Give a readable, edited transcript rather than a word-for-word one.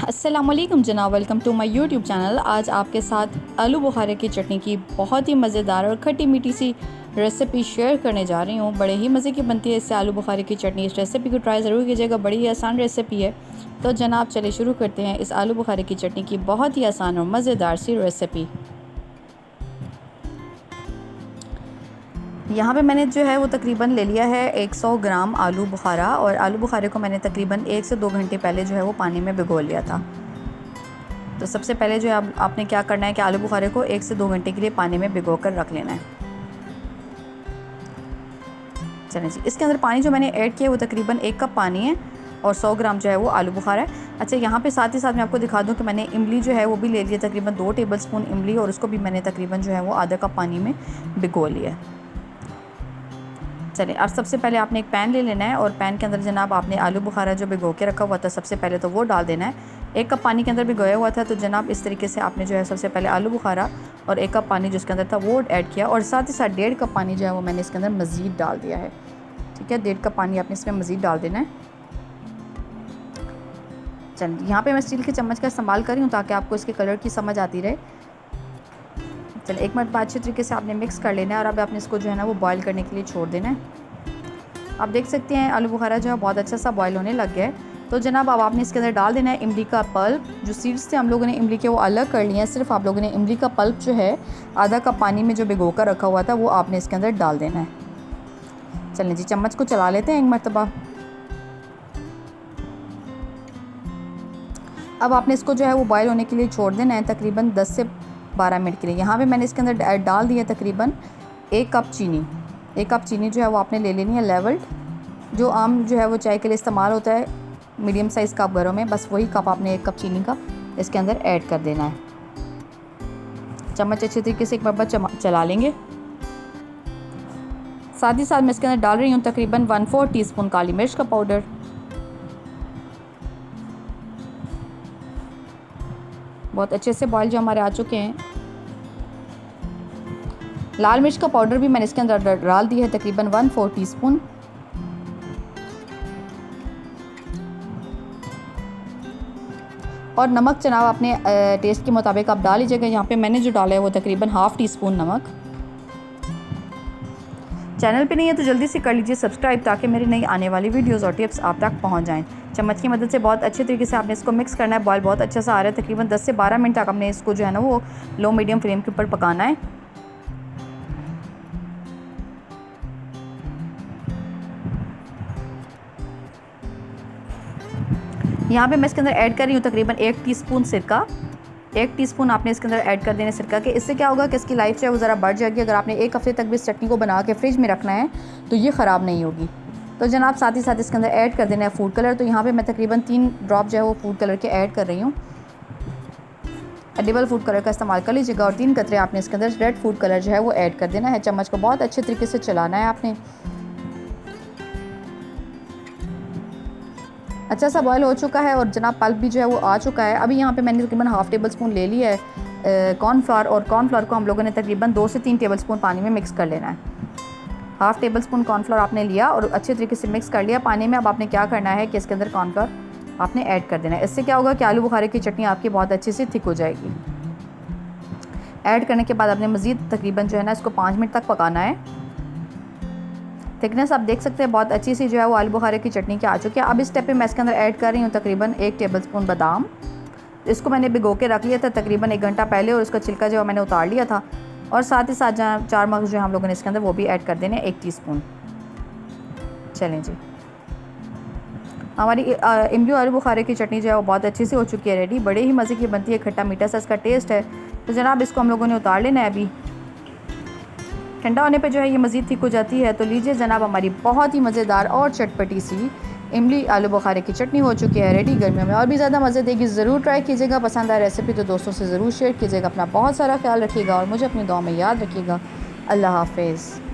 अस्सलामुअलैकुम जनाब, welcome to my YouTube channel. आज आपके साथ आलू बुखारे की चटनी की बहुत ही मज़ेदार और खट्टी मीठी सी रेसिपी शेयर करने जा रही हूँ। बड़े ही मज़े की बनती है इससे आलू बुखारे की चटनी। इस रेसिपी को ट्राई ज़रूर कीजिएगा, बड़ी ही आसान रेसिपी है। तो जनाब चलिए शुरू करते हैं इस आलू बुखारे की चटनी की बहुत ही आसान और मज़ेदार सी रेसिपी। यहाँ पे मैंने जो है वो तकरीबन ले लिया है 100 ग्राम आलू बुखारा, और आलू बुखारे को मैंने तकरीबन 1 से 2 घंटे पहले जो है वो पानी में भिगो लिया था। तो सबसे पहले जो है आपने क्या करना है कि आलू बुखारे को 1 से 2 घंटे के लिए पानी में भिगो कर रख लेना है। चलिए जी, इसके अंदर पानी जो मैंने ऐड किया है वो तकरीबन 1 कप पानी है और 100 ग्राम जो है वो आलू बुखारा है। अच्छा, यहाँ पे साथ ही साथ मैं आपको दिखा दूँ कि मैंने इमली जो है वो भी ले लिया, तकरीबन 2 टेबलस्पून इमली, और उसको भी मैंने तकरीबन जो है वो आधा कप पानी में भिगो लिया है। चलिए, अब सबसे पहले आपने एक पैन ले लेना है और पैन के अंदर जनाब आपने आलू बुखारा जो भिगो के रखा हुआ था सबसे पहले तो वो डाल देना है। 1 कप पानी के अंदर भिगोया हुआ था, तो जनाब इस तरीके से आपने जो है सबसे पहले आलू बुखारा और 1 कप पानी जिसके अंदर था वो ऐड किया, और साथ ही साथ 1.5 कप पानी जो है वो मैंने इसके अंदर मज़ीद डाल दिया है। ठीक है, 1.5 कप पानी आपने इसमें मज़ीद डाल देना है। चलिए, यहाँ पर मैं स्टील के चम्मच का इस्तेमाल कर रही हूँ ताकि आपको इसके कलर की समझ आती रहे। चलिए, 1 मिनट बाद अच्छे तरीके से आपने मिक्स कर लेना है और अब आपने इसको जो है ना वो बॉईल करने के लिए छोड़ देना है। आप देख सकते हैं आलू बुखारा जो है बहुत अच्छा सा बॉईल होने लग गया है। तो जनाब अब आपने इसके अंदर डाल देना है इमली का पल्प। जो सीड्स थे हम लोगों ने इमली के वो अलग कर लिए हैं, सिर्फ आप लोगों ने इमली का पल्प जो है आधा कप पानी में जो भिगो कर रखा हुआ था वो आपने इसके अंदर डाल देना है। चलें जी, चम्मच को चला लेते हैं एक मरतबा। अब आपने इसको जो है वो बॉईल होने के लिए छोड़ देना है तकरीबन 10 से 12 मिनट के लिए। यहाँ पे मैंने इसके अंदर डाल दिया तकरीबन 1 कप चीनी। 1 कप चीनी जो है वो आपने ले लेनी है लेवल्ड, जो आम जो है वो चाय के लिए इस्तेमाल होता है, मीडियम साइज़ कप घरों में, बस वही कप आपने 1 कप चीनी का इसके अंदर ऐड कर देना है। चम्मच अच्छे तरीके से एक बार चला लेंगे। साथ ही साथ मैं इसके अंदर डाल रही हूँ तकरीबन 1/4 टीस्पून काली मिर्च का पाउडर, बहुत अच्छे से बॉयल जो हमारे आ चुके हैं। लाल मिर्च का पाउडर भी मैंने इसके अंदर डाल दिया है तकरीबन 1/4 टीस्पून। और नमक जनाब अपने टेस्ट के मुताबिक आप डाल लीजिएगा। यहाँ पे मैंने जो डाला है वो तकरीबन ½ टीस्पून नमक। चैनल पे नहीं है तो जल्दी से कर लीजिए सब्सक्राइब ताकि मेरी नई आने वाली वीडियोस और टिप्स आप तक पहुँच जाएँ। चम्मच की मदद से बहुत अच्छे तरीके से आपने इसको मिक्स करना है। बॉयल बहुत अच्छा सा आ रहा है, तकरीबन 10 से 12 मिनट तक आपने इसको जो है ना वो लो मीडियम फ्लेम के ऊपर पकाना है। यहाँ पे मैं इसके अंदर ऐड कर रही हूँ तकरीबन 1 टीस्पून सिरका। 1 टीस्पून आपने इसके अंदर ऐड कर देना सिरका के। इससे क्या होगा कि इसकी लाइफ जो है वो ज़रा बढ़ जाएगी। अगर आपने 1 हफ्ते तक भी इस चटनी को बना के फ्रिज में रखना है तो ये ख़राब नहीं होगी। तो जनाब साथ ही साथ इसके अंदर ऐड कर देना है फूड कलर। तो यहाँ पर मैं तकरीबन 3 ड्रॉप जो है वो फूड कलर के ऐड कर रही हूँ। एडिबल फूड कलर का इस्तेमाल कर लीजिएगा, और 3 कतरे आपने इसके अंदर रेड फूड कलर जो है वो ऐड कर देना है। चम्मच को बहुत अच्छे तरीके से चलाना है आपने। अच्छा सा बॉयल हो चुका है और जनाब पल्प भी जो है वो आ चुका है। अभी यहाँ पे मैंने तकरीबन ½ टेबलस्पून ले लिया है कॉर्नफ्लावर, और कॉर्नफ्लावर को हम लोगों ने तकरीबन 2 से 3 टेबलस्पून पानी में मिक्स कर लेना है। ½ टेबलस्पून कॉर्नफ्लावर आपने लिया और अच्छे तरीके से मिक्स कर लिया पानी में। अब आपने क्या करना है कि इसके अंदर कॉर्नफ्लावर आपने ऐड कर देना है। इससे क्या होगा कि आलू बुखारे की चटनी आपकी बहुत अच्छे से थिक हो जाएगी। ऐड करने के बाद आपने मज़ीद तकरीबन जो है ना इसको 5 मिनट तक पकाना है। थिकनेस आप देख सकते हैं बहुत अच्छी सी जो है वो आलू बुखारे की चटनी की आ चुकी है। अब इस स्टेप पे मैं इसके अंदर ऐड कर रही हूँ तकरीबन 1 टेबलस्पून बादाम। इसको मैंने भिगो के रख लिया था तकरीबन 1 घंटा पहले, और उसका छिलका जो है मैंने उतार लिया था। और साथ ही साथ 4 मगज़ जो हम लोगों ने इसके अंदर वो भी ऐड कर देने 1 टीस्पून। चलें जी, हमारी इमली आलू बुखारे की चटनी जो है वो बहुत अच्छी से हो चुकी है रेडी। बड़े ही मज़े की बनती है, खट्टा मीठा सा इसका टेस्ट है। तो जनाब इसको हम लोगों ने उतार लेना है। अभी ठंडा होने पे जो है ये मज़ीद थिक हो जाती है। तो लीजिए जनाब, हमारी बहुत ही मज़ेदार और चटपटी सी इमली आलू बुखारे की चटनी हो चुकी है रेडी। गर्मियों में और भी ज़्यादा मज़े देगी, ज़रूर ट्राई कीजिएगा। पसंद आए रेसिपी तो दोस्तों से ज़रूर शेयर कीजिएगा। अपना बहुत सारा ख्याल रखिएगा और मुझे अपनी दुआ में याद रखिएगा। अल्लाह हाफ़िज़।